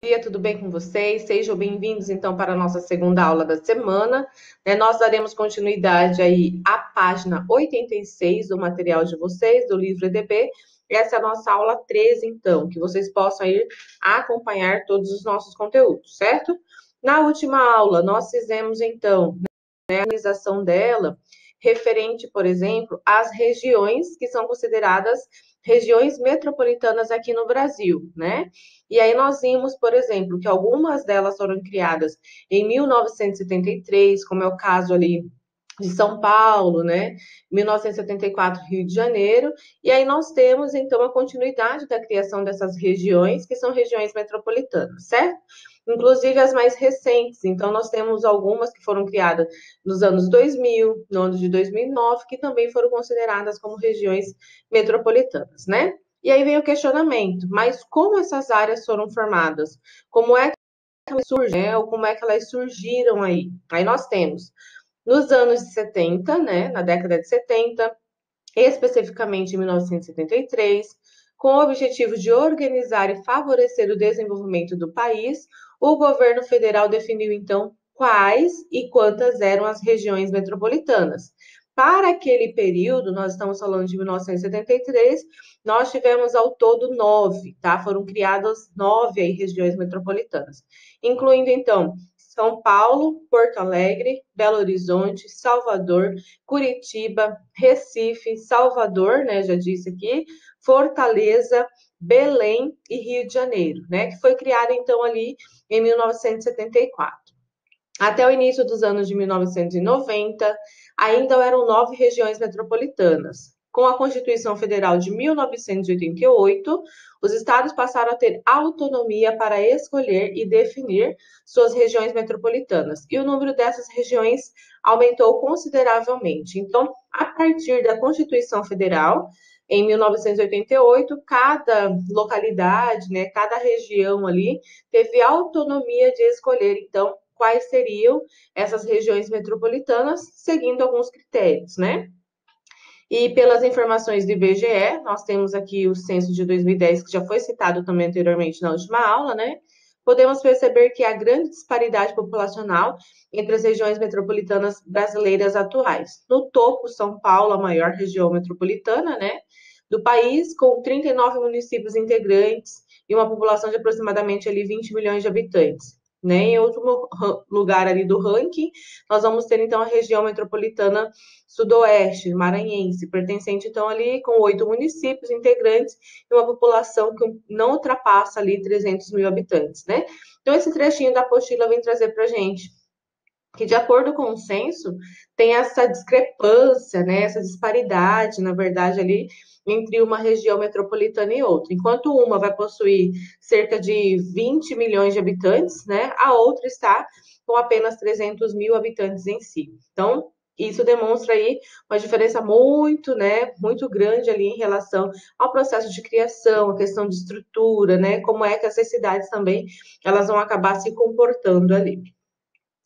Dia, tudo bem com vocês? Sejam bem-vindos, então, para a nossa segunda aula da semana. Nós daremos continuidade aí à página 86 do material de vocês, do livro EDP. Essa é a nossa aula 13, então, que vocês possam ir acompanhar todos os nossos conteúdos, certo? Na última aula, nós fizemos, então, a organização dela referente, por exemplo, às regiões que são consideradas regiões metropolitanas aqui no Brasil, né? E aí nós vimos, por exemplo, que algumas delas foram criadas em 1973, como é o caso ali de São Paulo, né? 1974, Rio de Janeiro. E aí nós temos, então, a continuidade da criação dessas regiões, que são regiões metropolitanas, certo? Inclusive as mais recentes. Então, nós temos algumas que foram criadas nos anos 2000, no ano de 2009, que também foram consideradas como regiões metropolitanas, né? E aí vem o questionamento, mas como essas áreas foram formadas? Como é que elas surgem, né? Ou como é que elas surgiram aí? Aí nós temos, nos anos 70, né, na década de 70, especificamente em 1973, com o objetivo de organizar e favorecer o desenvolvimento do país, o governo federal definiu, então, quais e quantas eram as regiões metropolitanas. Para aquele período, nós estamos falando de 1973, nós tivemos ao todo 9, tá? Foram criadas 9 aí, regiões metropolitanas, incluindo, então, São Paulo, Porto Alegre, Belo Horizonte, Salvador, Curitiba, Recife, Salvador, né, já disse aqui, Fortaleza, Belém e Rio de Janeiro, né, que foi criada então ali em 1974. Até o início dos anos de 1990, ainda eram 9 regiões metropolitanas. Com a Constituição Federal de 1988, os estados passaram a ter autonomia para escolher e definir suas regiões metropolitanas, e o número dessas regiões aumentou consideravelmente. Então, a partir da Constituição Federal, em 1988, cada localidade, né, cada região ali, teve autonomia de escolher, então, quais seriam essas regiões metropolitanas, seguindo alguns critérios, né? E pelas informações do IBGE, nós temos aqui o censo de 2010, que já foi citado também anteriormente na última aula, né? Podemos perceber que há grande disparidade populacional entre as regiões metropolitanas brasileiras atuais. No topo, São Paulo, a maior região metropolitana, né, do país, com 39 municípios integrantes e uma população de aproximadamente ali 20 milhões de habitantes. Né? Em outro lugar ali do ranking, nós vamos ter então a região metropolitana sudoeste, maranhense, pertencente então ali com 8 municípios integrantes e uma população que não ultrapassa ali 300 mil habitantes, né? Então esse trechinho da apostila vem trazer para a gente que, de acordo com o censo, tem essa discrepância, né, essa disparidade, na verdade, ali entre uma região metropolitana e outra. Enquanto uma vai possuir cerca de 20 milhões de habitantes, né, a outra está com apenas 300 mil habitantes em si. Então, isso demonstra aí uma diferença muito, né, muito grande ali em relação ao processo de criação, a questão de estrutura, né, como é que essas cidades também elas vão acabar se comportando ali.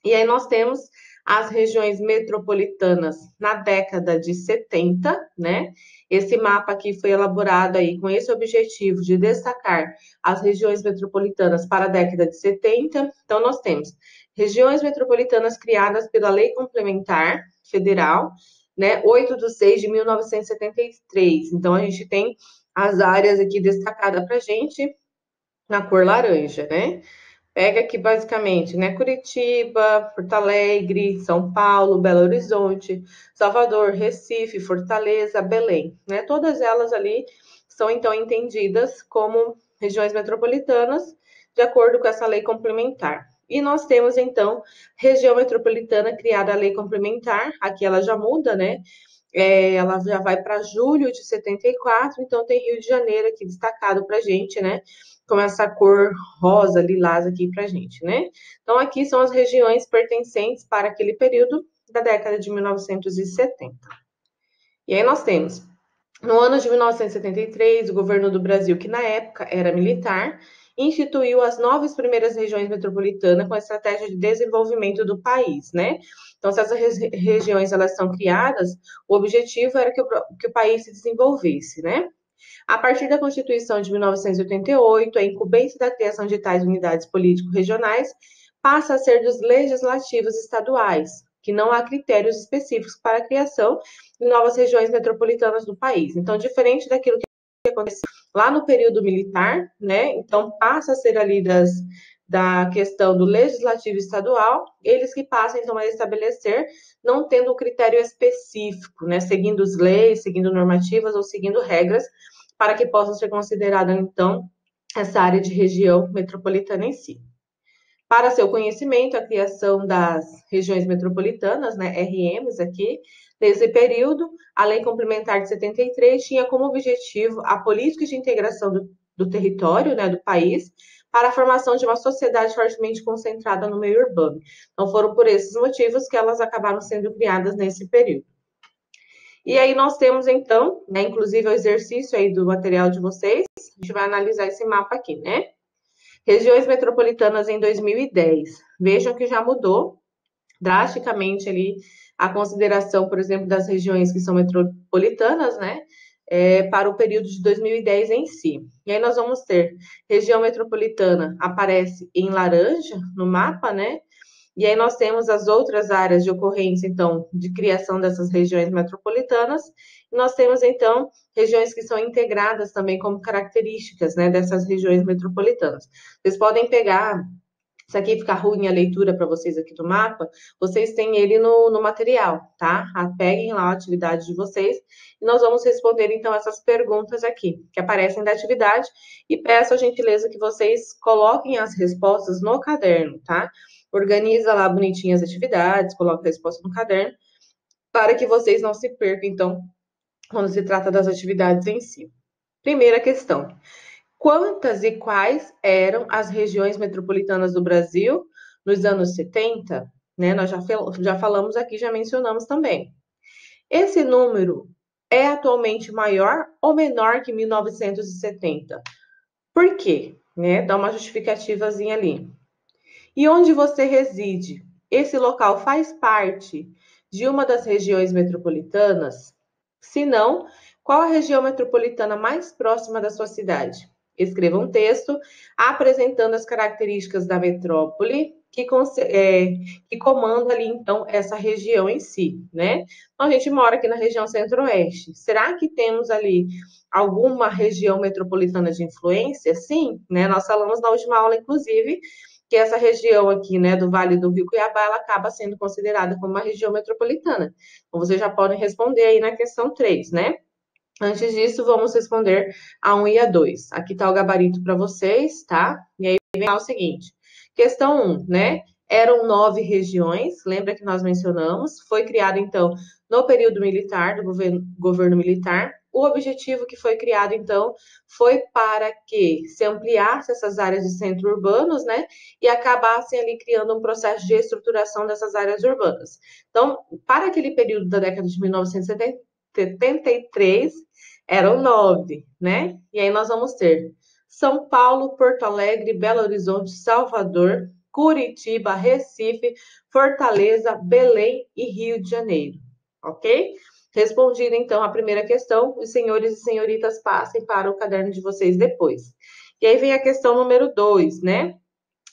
E aí nós temos as regiões metropolitanas na década de 70, né? Esse mapa aqui foi elaborado aí com esse objetivo de destacar as regiões metropolitanas para a década de 70. Então nós temos regiões metropolitanas criadas pela Lei Complementar Federal, né, 8 de 6 de 1973. Então a gente tem as áreas aqui destacadas para a gente na cor laranja, né? Pega aqui basicamente, né? Curitiba, Porto Alegre, São Paulo, Belo Horizonte, Salvador, Recife, Fortaleza, Belém, né? Todas elas ali são então entendidas como regiões metropolitanas, de acordo com essa lei complementar. E nós temos então região metropolitana criada a lei complementar, aqui ela já muda, né? Ela já vai para julho de 74, então tem Rio de Janeiro aqui destacado para gente, né? Com essa cor rosa, lilás aqui pra gente, né? Então, aqui são as regiões pertencentes para aquele período da década de 1970. E aí nós temos, no ano de 1973, o governo do Brasil, que na época era militar, instituiu as 9 primeiras regiões metropolitanas com a estratégia de desenvolvimento do país, né? Então, se essas regiões elas são criadas, o objetivo era que o país se desenvolvesse, né? A partir da Constituição de 1988, a incumbência da criação de tais unidades político-regionais passa a ser dos legislativos estaduais, que não há critérios específicos para a criação de novas regiões metropolitanas do país. Então, diferente daquilo que aconteceu lá no período militar, né? Então, passa a ser ali da questão do legislativo estadual, eles que passam, então, a estabelecer, não tendo um critério específico, né? Seguindo as leis, seguindo normativas ou seguindo regras, para que possa ser considerada, então, essa área de região metropolitana em si. Para seu conhecimento, a criação das regiões metropolitanas, né, RMs aqui, nesse período, a Lei Complementar de 73 tinha como objetivo a política de integração do território, né, do país, para a formação de uma sociedade fortemente concentrada no meio urbano. Então, foram por esses motivos que elas acabaram sendo criadas nesse período. E aí nós temos, então, né, inclusive o exercício aí do material de vocês, a gente vai analisar esse mapa aqui, né? Regiões metropolitanas em 2010. Vejam que já mudou drasticamente ali a consideração, por exemplo, das regiões que são metropolitanas, né? Para o período de 2010 em si. E aí nós vamos ter região metropolitana aparece em laranja no mapa, né? E aí nós temos as outras áreas de ocorrência, então, de criação dessas regiões metropolitanas. E nós temos, então, regiões que são integradas também como características, né, dessas regiões metropolitanas. Vocês podem pegar, se aqui ficar ruim a leitura para vocês aqui do mapa, vocês têm ele no material, tá? Peguem lá a atividade de vocês e nós vamos responder, então, essas perguntas aqui, que aparecem da atividade, e peço a gentileza que vocês coloquem as respostas no caderno, tá? Organiza lá bonitinho as atividades, coloca a resposta no caderno, para que vocês não se percam, então, quando se trata das atividades em si. Primeira questão. Quantas e quais eram as regiões metropolitanas do Brasil nos anos 70? Né? Nós já falamos aqui, já mencionamos também. Esse número é atualmente maior ou menor que 1970? Por quê? Né? Dá uma justificativazinha ali. E onde você reside? Esse local faz parte de uma das regiões metropolitanas? Se não, qual a região metropolitana mais próxima da sua cidade? Escreva um texto apresentando as características da metrópole que comanda ali, então, essa região em si, né? Então, a gente mora aqui na região centro-oeste. Será que temos ali alguma região metropolitana de influência? Sim, né? Nós falamos na última aula, inclusive, que essa região aqui, né, do Vale do Rio Cuiabá, ela acaba sendo considerada como uma região metropolitana. Então, vocês já podem responder aí na questão 3, né? Antes disso, vamos responder a 1 e a 2. Aqui está o gabarito para vocês, tá? E aí vem lá o seguinte. Questão 1, né? Eram 9 regiões, lembra que nós mencionamos, foi criado, então, no período militar, do governo militar. O objetivo que foi criado, então, foi para que se ampliasse essas áreas de centros urbanos, né, e acabassem ali criando um processo de estruturação dessas áreas urbanas. Então, para aquele período da década de 1973, eram 9, né? E aí nós vamos ter São Paulo, Porto Alegre, Belo Horizonte, Salvador, Curitiba, Recife, Fortaleza, Belém e Rio de Janeiro, ok? Respondida, então, a primeira questão, os senhores e senhoritas passem para o caderno de vocês depois. E aí vem a questão número 2, né?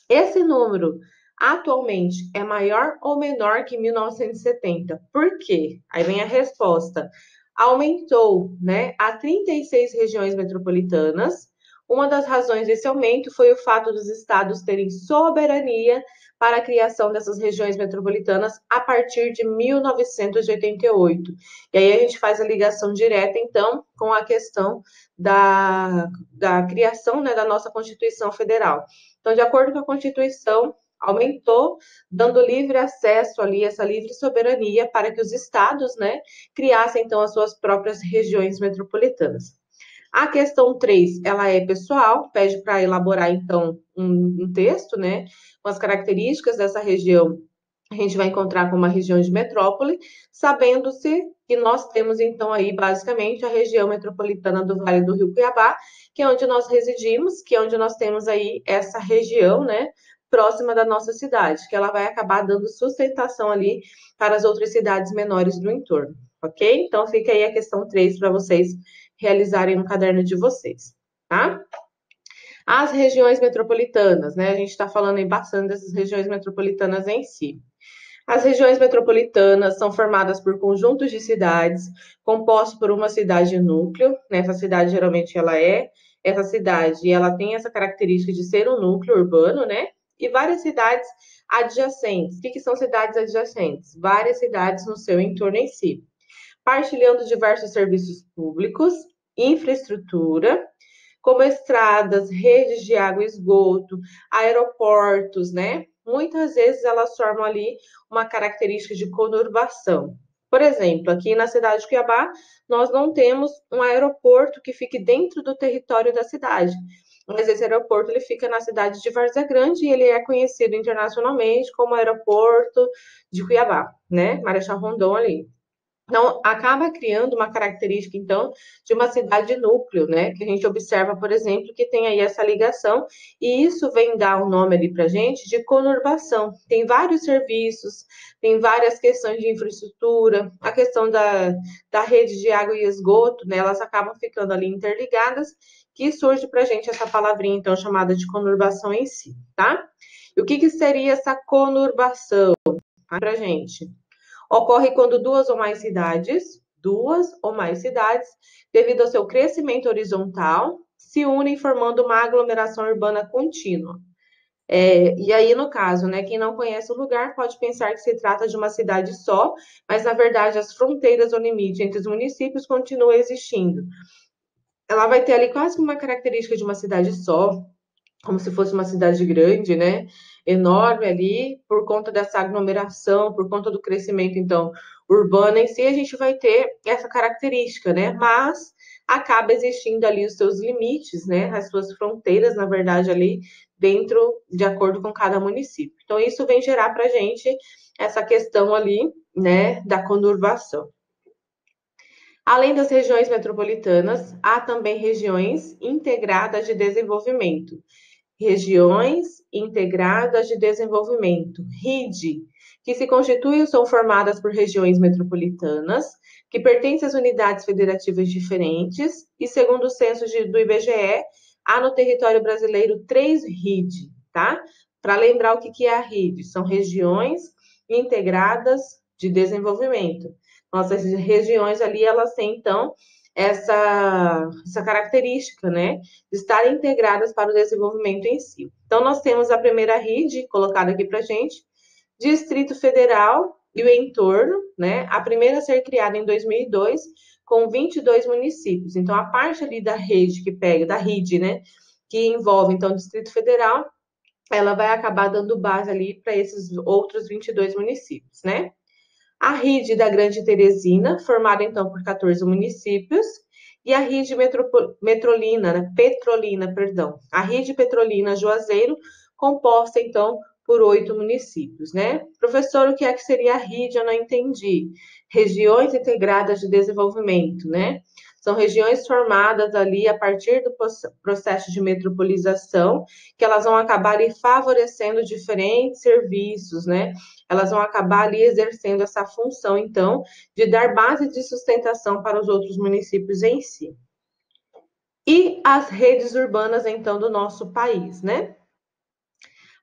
Esse número atualmente é maior ou menor que 1970? Por quê? Aí vem a resposta. Aumentou, né, a 36 regiões metropolitanas. Uma das razões desse aumento foi o fato dos estados terem soberania para a criação dessas regiões metropolitanas a partir de 1988. E aí a gente faz a ligação direta, então, com a questão da criação, né, da nossa Constituição Federal. Então, de acordo com a Constituição, aumentou, dando livre acesso ali, essa livre soberania para que os estados, né, criassem, então, as suas próprias regiões metropolitanas. A questão 3, ela é pessoal, pede para elaborar, então, um texto, né, com as características dessa região. A gente vai encontrar como uma região de metrópole, sabendo-se que nós temos, então, aí, basicamente, a região metropolitana do Vale do Rio Cuiabá, que é onde nós residimos, que é onde nós temos aí essa região, né, próxima da nossa cidade, que ela vai acabar dando sustentação ali para as outras cidades menores do entorno, ok? Então, fica aí a questão 3 para vocês realizarem no caderno de vocês, tá? As regiões metropolitanas, né? A gente está falando aí bastante dessas regiões metropolitanas em si. As regiões metropolitanas são formadas por conjuntos de cidades compostos por uma cidade núcleo, né? Essa cidade geralmente essa cidade, ela tem essa característica de ser um núcleo urbano, né? E várias cidades adjacentes. O que são cidades adjacentes? Várias cidades no seu entorno em si, partilhando diversos serviços públicos, infraestrutura, como estradas, redes de água e esgoto, aeroportos, né? Muitas vezes elas formam ali uma característica de conurbação. Por exemplo, aqui na cidade de Cuiabá, nós não temos um aeroporto que fique dentro do território da cidade. Mas esse aeroporto ele fica na cidade de Várzea Grande e ele é conhecido internacionalmente como aeroporto de Cuiabá, né? Marechal Rondon ali. Então, acaba criando uma característica, então, de uma cidade núcleo, né? Que a gente observa, por exemplo, que tem aí essa ligação, e isso vem dar o nome ali para a gente de conurbação. Tem vários serviços, tem várias questões de infraestrutura, a questão da rede de água e esgoto, né? Elas acabam ficando ali interligadas, que surge para a gente essa palavrinha, então, chamada de conurbação em si, tá? E o que seria essa conurbação para a gente? Ocorre quando duas ou mais cidades, devido ao seu crescimento horizontal, se unem formando uma aglomeração urbana contínua. E aí, no caso, né, quem não conhece o lugar pode pensar que se trata de uma cidade só, mas na verdade as fronteiras ou limite entre os municípios continuam existindo. Ela vai ter ali quase uma característica de uma cidade só, como se fosse uma cidade grande, né? Enorme ali, por conta dessa aglomeração, por conta do crescimento, então, urbano em si, a gente vai ter essa característica, né? Mas acaba existindo ali os seus limites, né? As suas fronteiras, na verdade, ali dentro, de acordo com cada município. Então, isso vem gerar para a gente essa questão ali, né, da conurbação. Além das regiões metropolitanas, há também regiões integradas de desenvolvimento. Regiões Integradas de Desenvolvimento, RID, que se constituem ou são formadas por regiões metropolitanas, que pertencem às unidades federativas diferentes, e segundo o censo do IBGE, há no território brasileiro 3 RID, tá? Para lembrar o que é a RID, são regiões integradas de desenvolvimento. Nossas regiões ali, elas têm, então, essa característica, né, de estarem integradas para o desenvolvimento em si. Então, nós temos a primeira RID, colocada aqui para a gente, Distrito Federal e o entorno, né, a primeira a ser criada em 2002, com 22 municípios. Então, a parte ali da rede que pega, da RID, né, que envolve, então, o Distrito Federal, ela vai acabar dando base ali para esses outros 22 municípios, né? A RID da Grande Teresina, formada então por 14 municípios, e a RID Metrolina, né? Petrolina, perdão. A RID Petrolina Juazeiro, composta então por 8 municípios, né? Professor, o que é que seria a RID? Eu não entendi. Regiões Integradas de Desenvolvimento, né? São regiões formadas ali a partir do processo de metropolização, que elas vão acabar ali favorecendo diferentes serviços, né? Elas vão acabar ali exercendo essa função, então, de dar base de sustentação para os outros municípios em si. E as redes urbanas, então, do nosso país, né?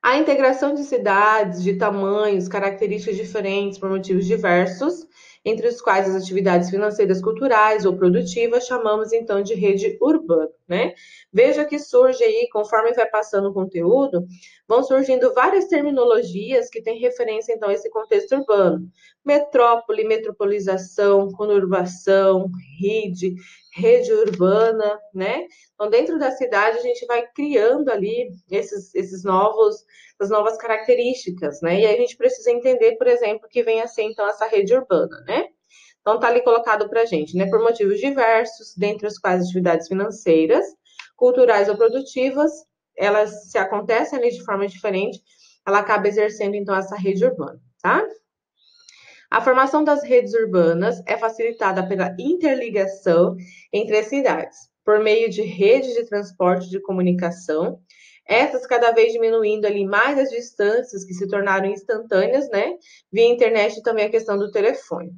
A integração de cidades, de tamanhos, características diferentes por motivos diversos, entre os quais as atividades financeiras, culturais ou produtivas, chamamos então de rede urbana, né? Veja que surge aí, conforme vai passando o conteúdo, vão surgindo várias terminologias que têm referência então a esse contexto urbano. Metrópole, metropolização, conurbação, rede urbana, né? Então, dentro da cidade, a gente vai criando ali essas novas características, né? E aí a gente precisa entender, por exemplo, que vem a ser, então, essa rede urbana, né? Então, tá ali colocado para a gente, né? Por motivos diversos, dentre os quais atividades financeiras, culturais ou produtivas, elas se acontecem ali de forma diferente, ela acaba exercendo, então, essa rede urbana, tá? A formação das redes urbanas é facilitada pela interligação entre as cidades, por meio de redes de transporte de comunicação, essas cada vez diminuindo ali mais as distâncias que se tornaram instantâneas, né? Via internet e também a questão do telefone.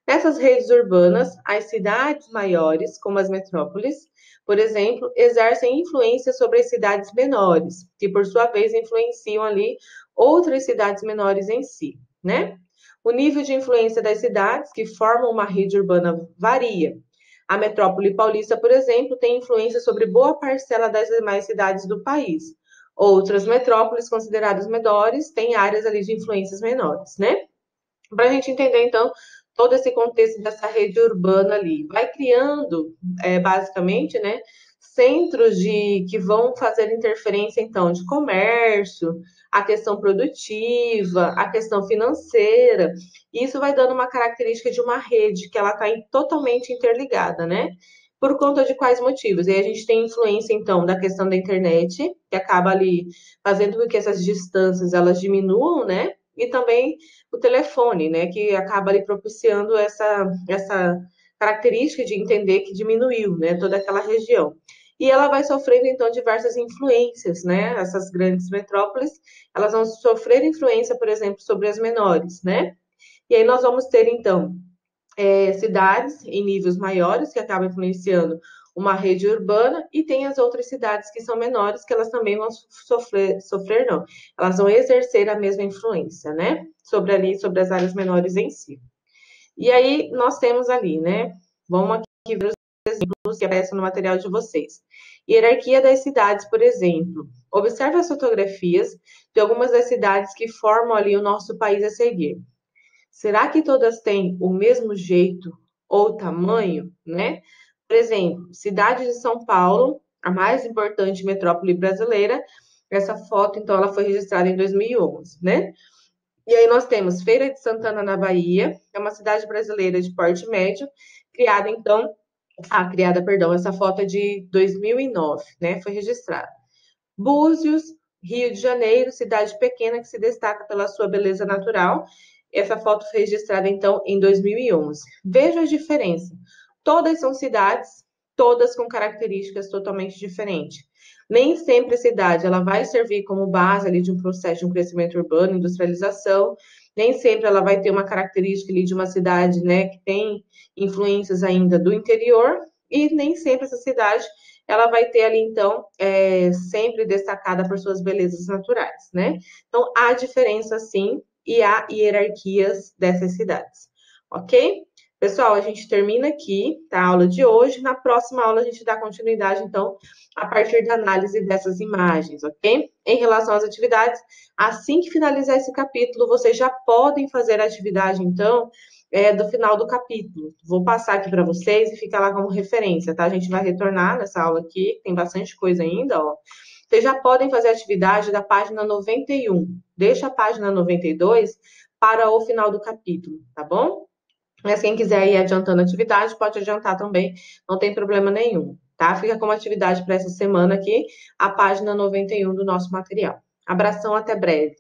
Nessas redes urbanas, as cidades maiores, como as metrópoles, por exemplo, exercem influência sobre as cidades menores, que por sua vez influenciam ali outras cidades menores em si, né? O nível de influência das cidades que formam uma rede urbana varia. A metrópole paulista, por exemplo, tem influência sobre boa parcela das demais cidades do país. Outras metrópoles consideradas menores têm áreas ali de influências menores, né? Para a gente entender, então, todo esse contexto dessa rede urbana ali. Vai criando, basicamente, né, centros que vão fazer interferência, então, de comércio, a questão produtiva, a questão financeira. E isso vai dando uma característica de uma rede que ela está totalmente interligada, né? Por conta de quais motivos? E aí a gente tem influência, então, da questão da internet, que acaba ali fazendo com que essas distâncias elas diminuam, né? E também o telefone, né, que acaba ali propiciando essa característica de entender que diminuiu, né, toda aquela região. E ela vai sofrendo, então, diversas influências, né? Essas grandes metrópoles, elas vão sofrer influência, por exemplo, sobre as menores, né? E aí nós vamos ter, então, cidades em níveis maiores, que acabam influenciando uma rede urbana, e tem as outras cidades que são menores, que elas também vão sofrer não, elas vão exercer a mesma influência, né? Sobre as áreas menores em si. E aí nós temos ali, né? Vamos aqui ver os exemplos que aparecem no material de vocês. Hierarquia das cidades, por exemplo. Observe as fotografias de algumas das cidades que formam ali o nosso país a seguir. Será que todas têm o mesmo jeito ou tamanho, né? Por exemplo, cidade de São Paulo, a mais importante metrópole brasileira. Essa foto, então, ela foi registrada em 2011, né? E aí nós temos Feira de Santana, na Bahia, é uma cidade brasileira de porte médio, criada, então, essa foto é de 2009, né? Foi registrada. Búzios, Rio de Janeiro, cidade pequena que se destaca pela sua beleza natural. Essa foto foi registrada, então, em 2011. Veja a diferença. Todas são cidades, todas com características totalmente diferentes. Nem sempre a cidade ela vai servir como base ali de um processo de um crescimento urbano, industrialização. Nem sempre ela vai ter uma característica ali de uma cidade, né, que tem influências ainda do interior. E nem sempre essa cidade ela vai ter ali, então, sempre destacada por suas belezas naturais, né? Então, há diferença, sim, e há hierarquias dessas cidades, ok? Pessoal, a gente termina aqui tá, a aula de hoje. Na próxima aula, a gente dá continuidade, então, a partir da análise dessas imagens, ok? Em relação às atividades, assim que finalizar esse capítulo, vocês já podem fazer a atividade, então, do final do capítulo. Vou passar aqui para vocês e fica lá como referência, tá? A gente vai retornar nessa aula aqui, tem bastante coisa ainda, ó. Vocês já podem fazer a atividade da página 91. Deixa a página 92 para o final do capítulo, tá bom? Mas quem quiser ir adiantando a atividade, pode adiantar também, não tem problema nenhum, tá? Fica como atividade para essa semana aqui, a página 91 do nosso material. Abração, até breve.